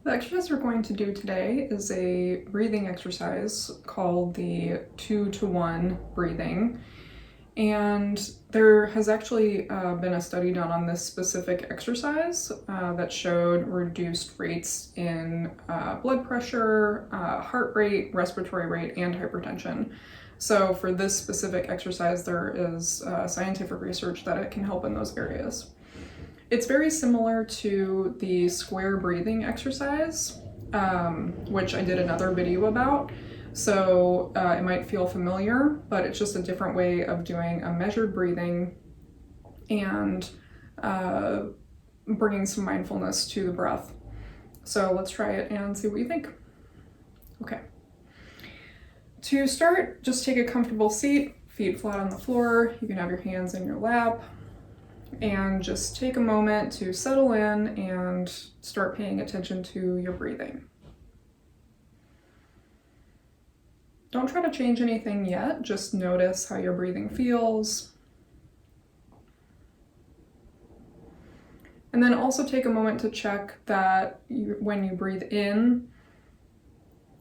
The exercise we're going to do today is a breathing exercise called the 2-to-1 breathing. And there has actually been a study done on this specific exercise that showed reduced rates in blood pressure, heart rate, respiratory rate, and hypertension. So for this specific exercise, there is scientific research that it can help in those areas. It's very similar to the square breathing exercise, which I did another video about. So it might feel familiar, but it's just a different way of doing a measured breathing and bringing some mindfulness to the breath. So let's try it and see what you think. Okay. To start, just take a comfortable seat, feet flat on the floor. You can have your hands in your lap. And just take a moment to settle in and start paying attention to your breathing. Don't try to change anything yet, just notice how your breathing feels. And then also take a moment to check that when you breathe in,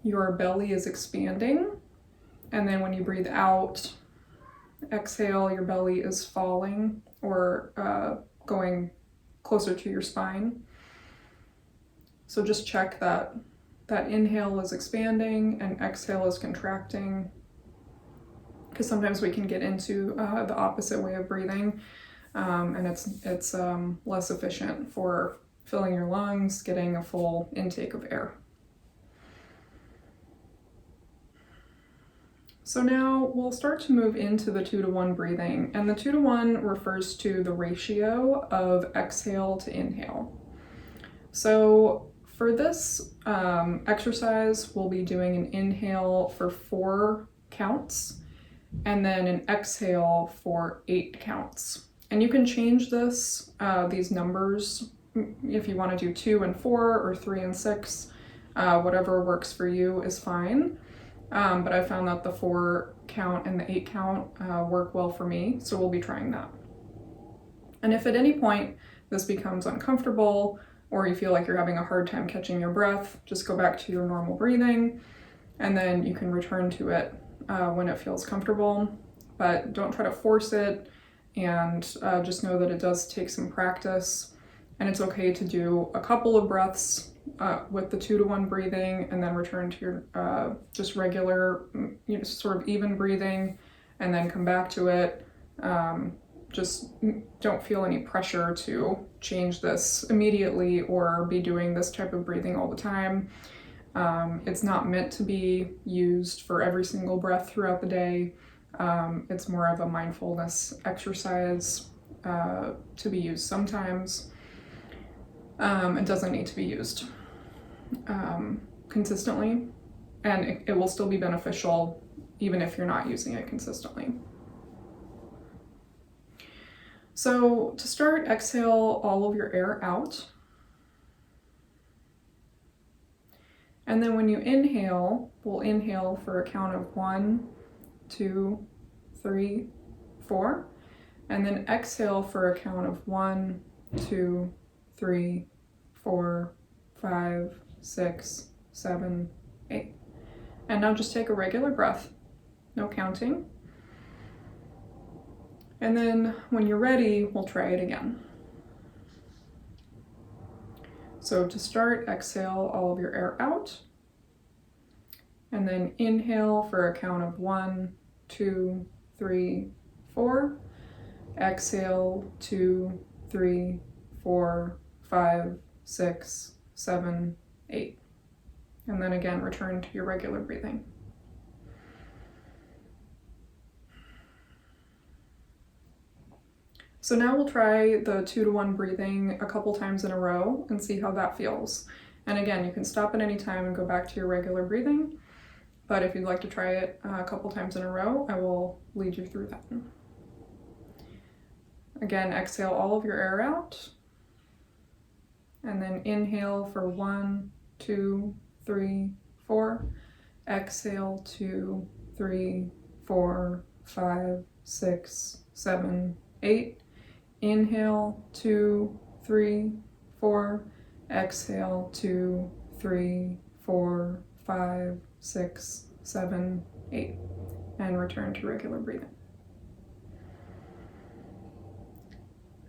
your belly is expanding. And then when you breathe out, exhale, your belly is falling or going closer to your spine. So just check that inhale is expanding and exhale is contracting, because sometimes we can get into the opposite way of breathing, and it's less efficient for filling your lungs, getting a full intake of air. So now we'll start to move into the 2-to-1 breathing, and the 2-to-1 refers to the ratio of exhale to inhale. So for this exercise, we'll be doing an inhale for 4 counts and then an exhale for 8 counts. And you can change this, these numbers, if you want to do 2 and 4 or 3 and 6, whatever works for you is fine. But I found that the 4 count and the 8 count work well for me, so we'll be trying that. And if at any point this becomes uncomfortable or you feel like you're having a hard time catching your breath, just go back to your normal breathing and then you can return to it when it feels comfortable. But don't try to force it, and just know that it does take some practice, and it's okay to do a couple of breaths with the 2-to-1 breathing and then return to your just regular, sort of even breathing, and then come back to it. Just don't feel any pressure to change this immediately or be doing this type of breathing all the time. It's not meant to be used for every single breath throughout the day. It's more of a mindfulness exercise to be used sometimes. It doesn't need to be used consistently, and it will still be beneficial even if you're not using it consistently. So to start, exhale all of your air out. And then when you inhale, we'll inhale for a count of 1, 2, 3, 4, and then exhale for a count of 1, 2, 3, 4, 5, 6, 7, 8. And now just take a regular breath, no counting. And then when you're ready, we'll try it again. So to start, exhale all of your air out. And then inhale for a count of 1, 2, 3, 4. Exhale 2, 3, 4, 5, 6, 7, 8. And then again, return to your regular breathing. So now we'll try the 2-to-1 breathing a couple times in a row and see how that feels. And again, you can stop at any time and go back to your regular breathing. But if you'd like to try it a couple times in a row, I will lead you through that. Again, exhale all of your air out. And then inhale for 1, 2, 3, 4. Exhale 2, 3, 4, 5, 6, 7, 8. Inhale 2, 3, 4. Exhale 2, 3, 4, 5, 6, 7, 8, and return to regular breathing.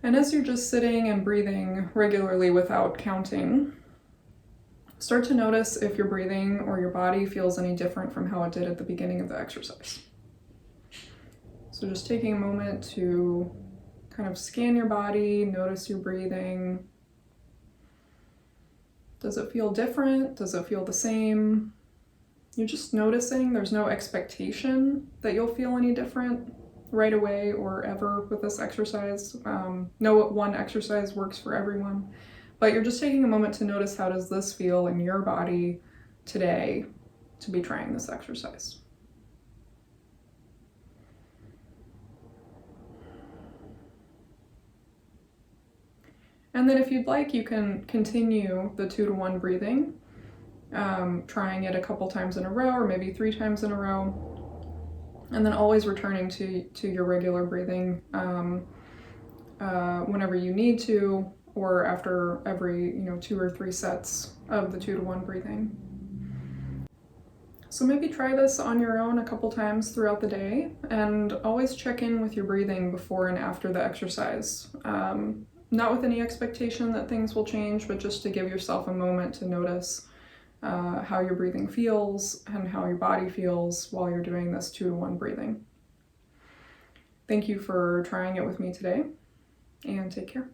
And as you're just sitting and breathing regularly without counting, start to notice if your breathing or your body feels any different from how it did at the beginning of the exercise. So just taking a moment to kind of scan your body, notice your breathing. Does it feel different? Does it feel the same? You're just noticing. There's no expectation that you'll feel any different right away or ever with this exercise. No one exercise works for everyone, but you're just taking a moment to notice, how does this feel in your body today to be trying this exercise? And then if you'd like, you can continue the 2-to-1 breathing, trying it a couple times in a row or maybe 3 times in a row, and then always returning to your regular breathing whenever you need to, or after every 2 or 3 sets of the 2-to-1 breathing. So maybe try this on your own a couple times throughout the day, and always check in with your breathing before and after the exercise. Not with any expectation that things will change, but just to give yourself a moment to notice how your breathing feels and how your body feels while you're doing this 2-to-1 breathing. Thank you for trying it with me today, and take care.